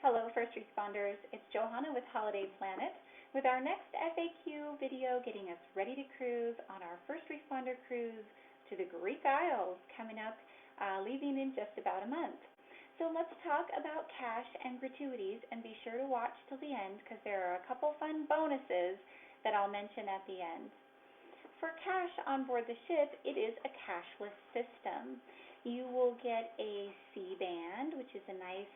Hello, first responders. It's Johanna with Holiday Planet with our next FAQ video getting us ready to cruise on our first responder cruise to the Greek Isles coming up, leaving in just about a month. So let's talk about cash and gratuities, and be sure to watch till the end because there are a couple fun bonuses that I'll mention at the end. For cash on board the ship, it is a cashless system. You will get a C-band, which is a nice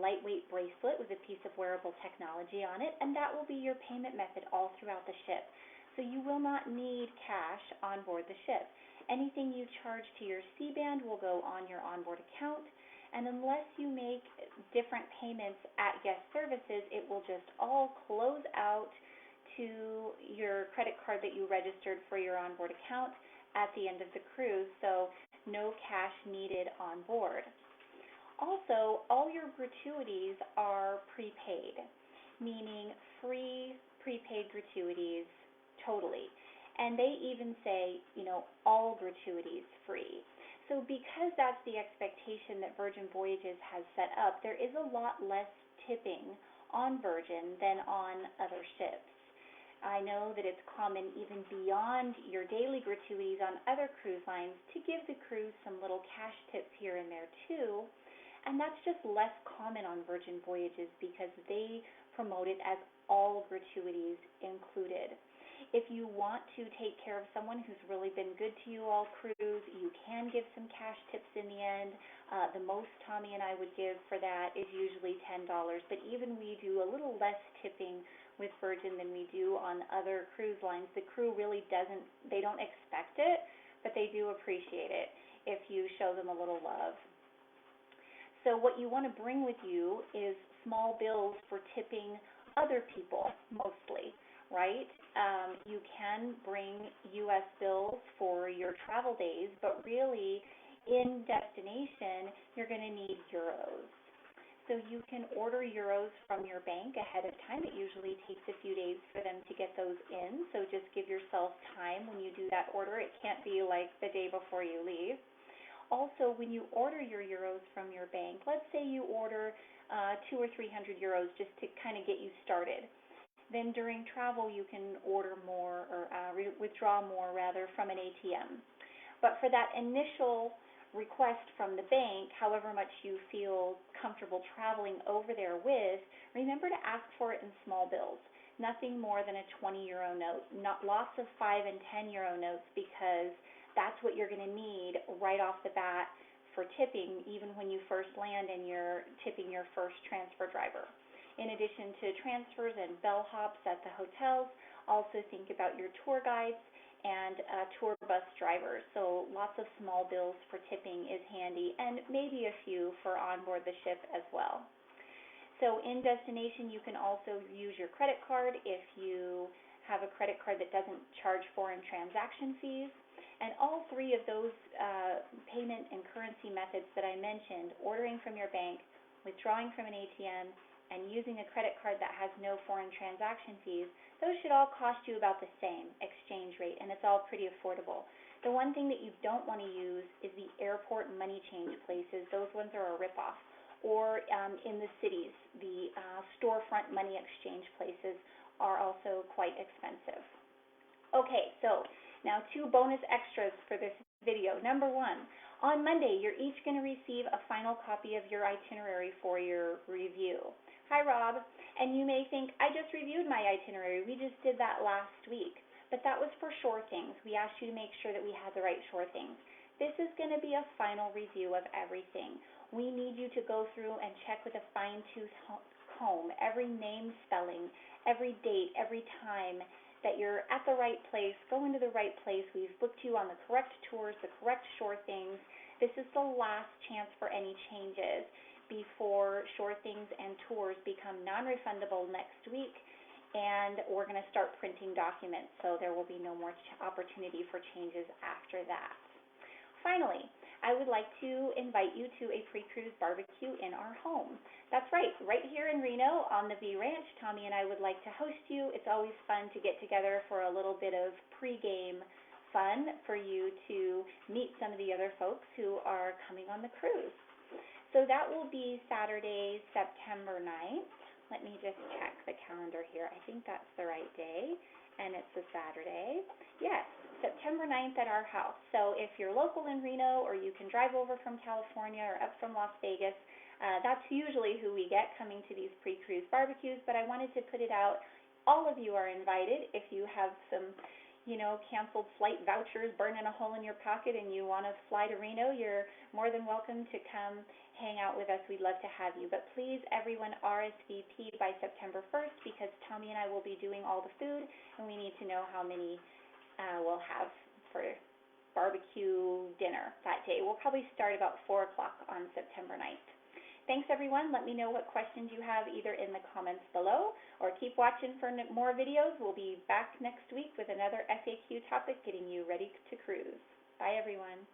lightweight bracelet with a piece of wearable technology on it, and that will be your payment method all throughout the ship. So you will not need cash on board the ship. Anything you charge to your C-band will go on your onboard account, and unless you make different payments at guest services, it will just all close out to your credit card that you registered for your onboard account at the end of the cruise, so no cash needed on board. Also, all your gratuities are prepaid, meaning free prepaid gratuities totally. And they even say, all gratuities free. So because that's the expectation that Virgin Voyages has set up, there is a lot less tipping on Virgin than on other ships. I know that it's common even beyond your daily gratuities on other cruise lines to give the crew some little cash tips here and there too, and that's just less common on Virgin Voyages because they promote it as all gratuities included. If you want to take care of someone who's really been good to you all cruise, you can give some cash tips in the end. The most Tommy and I would give for that is usually $10, but even we do a little less tipping with Virgin than we do on other cruise lines. The crew really they don't expect it, but they do appreciate it if you show them a little love. So what you want to bring with you is small bills for tipping other people mostly, right? You can bring U.S. bills for your travel days, but really in destination, you're going to need euros. So you can order euros from your bank ahead of time. It usually takes a few days for them to get those in, so just give yourself time when you do that order. It can't be like the day before you leave. Also, when you order your euros from your bank, let's say you order 200 or 300 euros just to kind of get you started. Then during travel, you can order more or withdraw more rather from an ATM. But for that initial request from the bank, however much you feel comfortable traveling over there with, remember to ask for it in small bills. Nothing more than a 20 euro note, not lots of 5 and 10 euro notes, because that's what you're going to need right off the bat for tipping, even when you first land and you're tipping your first transfer driver. In addition to transfers and bellhops at the hotels, also think about your tour guides and tour bus drivers. So lots of small bills for tipping is handy, and maybe a few for onboard the ship as well. So in destination, you can also use your credit card if you have a credit card that doesn't charge foreign transaction fees. And all three of those payment and currency methods that I mentioned, ordering from your bank, withdrawing from an ATM, and using a credit card that has no foreign transaction fees, those should all cost you about the same exchange rate, and it's all pretty affordable. The one thing that you don't want to use is the airport money change places. Those ones are a ripoff. Or in the cities, the storefront money exchange places are also quite expensive. Okay, so now 2 bonus extras for this video. Number 1, on Monday, you're each going to receive a final copy of your itinerary for your review. Hi, Rob. And you may think, I just reviewed my itinerary. We just did that last week. But that was for shore things. We asked you to make sure that we had the right shore things. This is going to be a final review of everything. We need you to go through and check with a fine-tooth comb every name spelling, every date, every time, that you're at the right place, going to the right place. We've booked you on the correct tours, the correct shore things. This is the last chance for any changes before shore things and tours become non-refundable next week, and we're going to start printing documents, so there will be no more opportunity for changes after that. Finally, I would like to invite you to a pre-cruise barbecue in our home. That's right here in Reno on the V Ranch. Tommy and I would like to host you. It's always fun to get together for a little bit of pre-game fun for you to meet some of the other folks who are coming on the cruise. So that will be Saturday, September 9th. Let me just check the calendar here. I think that's the right day, and it's a Saturday. Yes, September 9th at our house. So if you're local in Reno, or you can drive over from California or up from Las Vegas, that's usually who we get coming to these pre-cruise barbecues, but I wanted to put it out. All of you are invited. If you have some canceled flight vouchers burning a hole in your pocket and you want to fly to Reno, you're more than welcome to come hang out with us. We'd love to have you. But please, everyone, RSVP by September 1st, because Tommy and I will be doing all the food, and we need to know how many we'll have for barbecue dinner that day. We'll probably start about 4 o'clock on September 9th. Thanks, everyone. Let me know what questions you have either in the comments below, or keep watching for more videos. We'll be back next week with another FAQ topic, getting you ready to cruise. Bye, everyone.